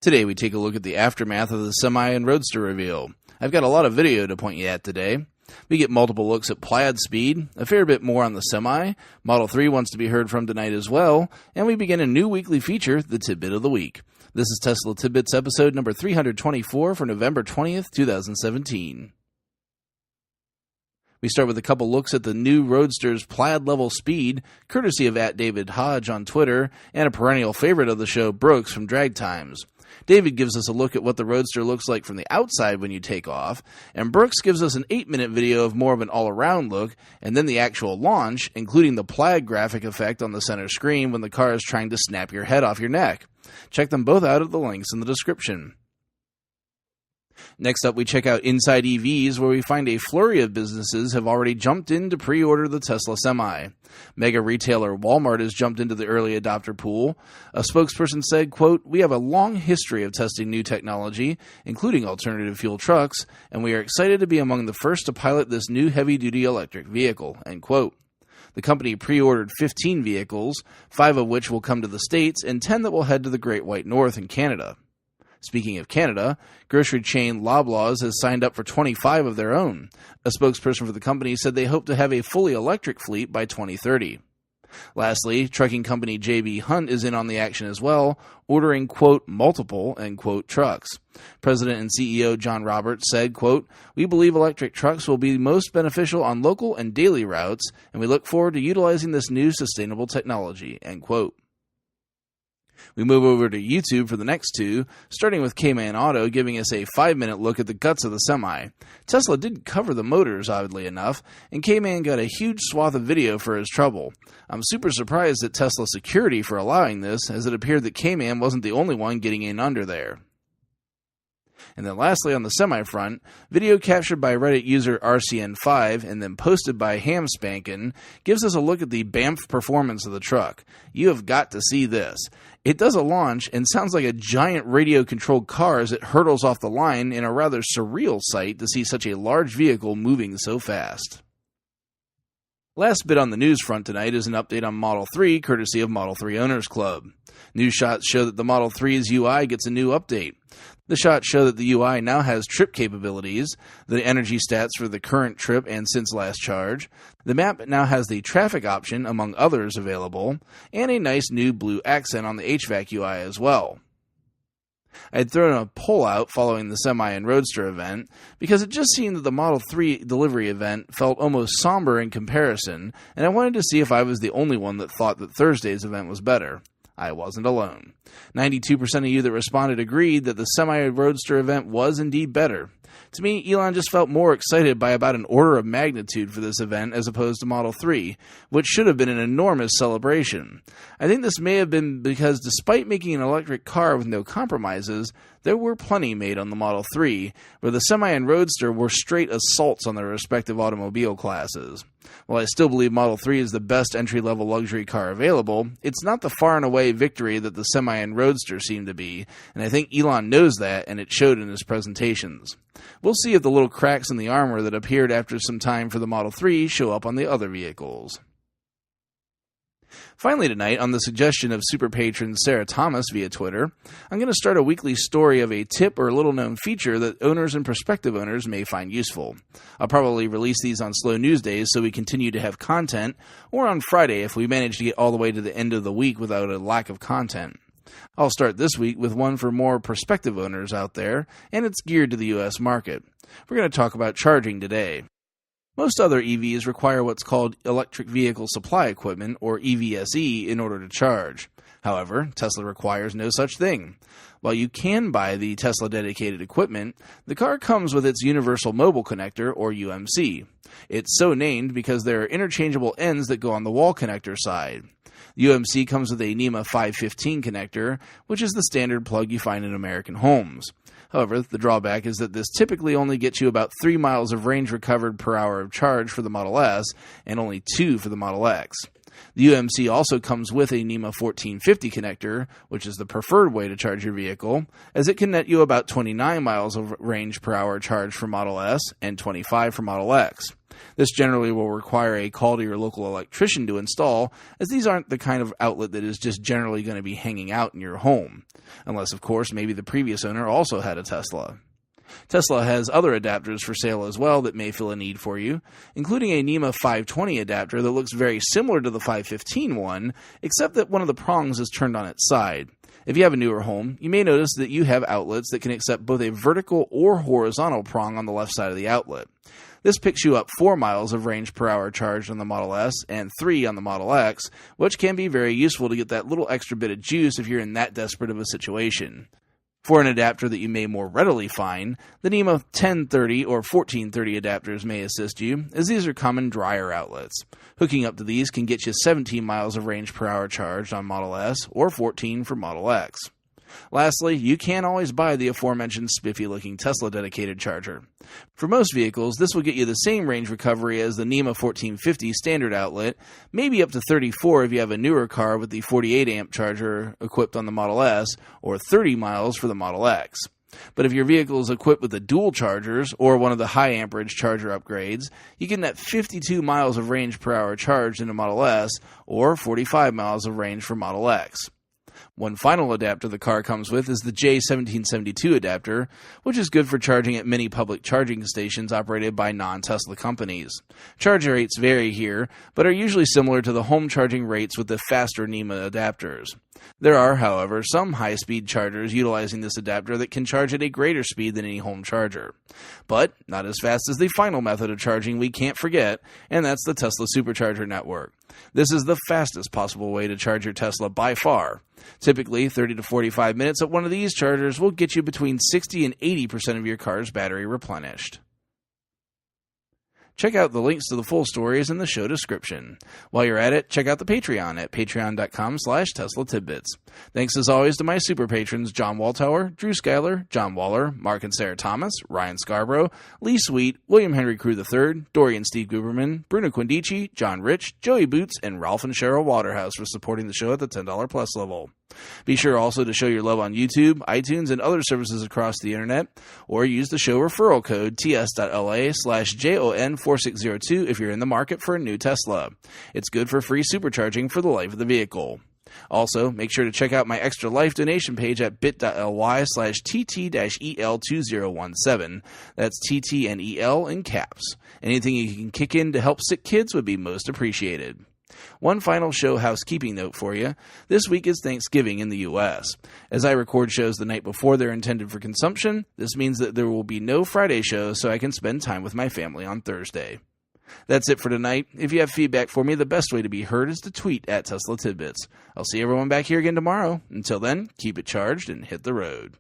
Today we take a look at the aftermath of the Semi and Roadster reveal. I've got a lot of video to point you at today. We get multiple looks at Plaid speed, a fair bit more on the Semi, Model 3 wants to be heard from tonight as well, and we begin a new weekly feature, the Tidbit of the Week. This is Tesla Tidbits episode number 324 for November 20th, 2017. We start with a couple looks at the new Roadsters Plaid level speed, courtesy of @David Hodge on Twitter, and a perennial favorite of the show, Brooks from Drag Times. David gives us a look at what the Roadster looks like from the outside when you take off, and Brooks gives us an 8-minute video of more of an all-around look, and then the actual launch, including the Plaid graphic effect on the center screen when the car is trying to snap your head off your neck. Check them both out at the links in the description. Next up, we check out Inside EVs, where we find a flurry of businesses have already jumped in to pre-order the Tesla Semi. Mega retailer Walmart has jumped into the early adopter pool. A spokesperson said, quote, "We have a long history of testing new technology, including alternative fuel trucks, and we are excited to be among the first to pilot this new heavy-duty electric vehicle," end quote. The company pre-ordered 15 vehicles, 5 of which will come to the States, and 10 that will head to the Great White North in Canada. Speaking of Canada, grocery chain Loblaws has signed up for 25 of their own. A spokesperson for the company said they hope to have a fully electric fleet by 2030. Lastly, trucking company JB Hunt is in on the action as well, ordering, quote, multiple, end quote, trucks. President and CEO John Roberts said, quote, "We believe electric trucks will be most beneficial on local and daily routes, and we look forward to utilizing this new sustainable technology," end quote. We move over to YouTube for the next two, starting with K-Man Auto giving us a 5-minute look at the guts of the Semi. Tesla didn't cover the motors, oddly enough, and K-Man got a huge swath of video for his trouble. I'm super surprised at Tesla security for allowing this, as it appeared that K-Man wasn't the only one getting in under there. And then lastly, on the Semi front, video captured by Reddit user RCN5 and then posted by Hamspankin gives us a look at the BAMF performance of the truck. You have got to see this. It does a launch and sounds like a giant radio-controlled car as it hurtles off the line, in a rather surreal sight to see such a large vehicle moving so fast. Last bit on the news front tonight is an update on Model 3, courtesy of Model 3 Owners Club. New shots show that the Model 3's UI gets a new update. The shots show that the UI now has trip capabilities, the energy stats for the current trip and since last charge, the map now has the traffic option, among others, available, and a nice new blue accent on the HVAC UI as well. I had thrown a poll out following the Semi and Roadster event, because it just seemed that the Model 3 delivery event felt almost somber in comparison, and I wanted to see if I was the only one that thought that Thursday's event was better. I wasn't alone. 92% of you that responded agreed that the Semi and Roadster event was indeed better. To me, Elon just felt more excited by about an order of magnitude for this event as opposed to Model 3, which should have been an enormous celebration. I think this may have been because despite making an electric car with no compromises, there were plenty made on the Model 3, where the Semi and Roadster were straight assaults on their respective automobile classes. While I still believe Model 3 is the best entry-level luxury car available, it's not the far and away victory that the Semi and Roadster seem to be, and I think Elon knows that, and it showed in his presentations. We'll see if the little cracks in the armor that appeared after some time for the Model 3 show up on the other vehicles. Finally tonight, on the suggestion of super patron Sarah Thomas via Twitter, I'm going to start a weekly story of a tip or little-known feature that owners and prospective owners may find useful. I'll probably release these on slow news days so we continue to have content, or on Friday if we manage to get all the way to the end of the week without a lack of content. I'll start this week with one for more prospective owners out there, and it's geared to the U.S. market. We're going to talk about charging today. Most other EVs require what's called Electric Vehicle Supply Equipment, or EVSE, in order to charge. However, Tesla requires no such thing. While you can buy the Tesla dedicated equipment, the car comes with its Universal Mobile Connector, or UMC. It's so named because there are interchangeable ends that go on the wall connector side. UMC comes with a NEMA 515 connector, which is the standard plug you find in American homes. However, the drawback is that this typically only gets you about 3 miles of range recovered per hour of charge for the Model S, and only 2 for the Model X. The UMC also comes with a NEMA 1450 connector, which is the preferred way to charge your vehicle, as it can net you about 29 miles of range per hour charge for Model S and 25 for Model X. This generally will require a call to your local electrician to install, as these aren't the kind of outlet that is just generally going to be hanging out in your home. Unless, of course, maybe the previous owner also had a Tesla. Tesla has other adapters for sale as well that may fill a need for you, including a NEMA 520 adapter that looks very similar to the 515 one, except that one of the prongs is turned on its side. If you have a newer home, you may notice that you have outlets that can accept both a vertical or horizontal prong on the left side of the outlet. This picks you up 4 miles of range per hour charged on the Model S and 3 on the Model X, which can be very useful to get that little extra bit of juice if you're in that desperate of a situation. For an adapter that you may more readily find, the NEMA 1030 or 1430 adapters may assist you, as these are common dryer outlets. Hooking up to these can get you 17 miles of range per hour charged on Model S or 14 for Model X. Lastly, you can always buy the aforementioned spiffy-looking Tesla dedicated charger. For most vehicles, this will get you the same range recovery as the NEMA 1450 standard outlet, maybe up to 34 if you have a newer car with the 48 amp charger equipped on the Model S, or 30 miles for the Model X. But if your vehicle is equipped with the dual chargers or one of the high amperage charger upgrades, you get net 52 miles of range per hour charged in a Model S, or 45 miles of range for Model X. One final adapter the car comes with is the J1772 adapter, which is good for charging at many public charging stations operated by non-Tesla companies. Charge rates vary here, but are usually similar to the home charging rates with the faster NEMA adapters. There are, however, some high-speed chargers utilizing this adapter that can charge at a greater speed than any home charger. But not as fast as the final method of charging we can't forget, and that's the Tesla Supercharger network. This is the fastest possible way to charge your Tesla by far. Typically, 30 to 45 minutes at one of these chargers will get you between 60 and 80% of your car's battery replenished. Check out the links to the full stories in the show description. While you're at it, check out the Patreon at patreon.com/Tesla Tidbits. Thanks as always to my super patrons John Waltower, Drew Schuyler, John Waller, Mark and Sarah Thomas, Ryan Scarborough, Lee Sweet, William Henry Crew III, Dorian Steve Guberman, Bruno Quindici, John Rich, Joey Boots, and Ralph and Cheryl Waterhouse for supporting the show at the $10 plus level. Be sure also to show your love on YouTube, iTunes, and other services across the internet, or use the show referral code TS.LA/JON4602 if you're in the market for a new Tesla. It's good for free supercharging for the life of the vehicle. Also, make sure to check out my Extra Life donation page at bit.ly/TT-EL2017. That's TT and EL in caps. Anything you can kick in to help sick kids would be most appreciated. One final show housekeeping note for you. This week is Thanksgiving in the U.S. As I record shows the night before they're intended for consumption, this means that there will be no Friday shows so I can spend time with my family on Thursday. That's it for tonight. If you have feedback for me, the best way to be heard is to tweet at Tesla Tidbits. I'll see everyone back here again tomorrow. Until then, keep it charged and hit the road.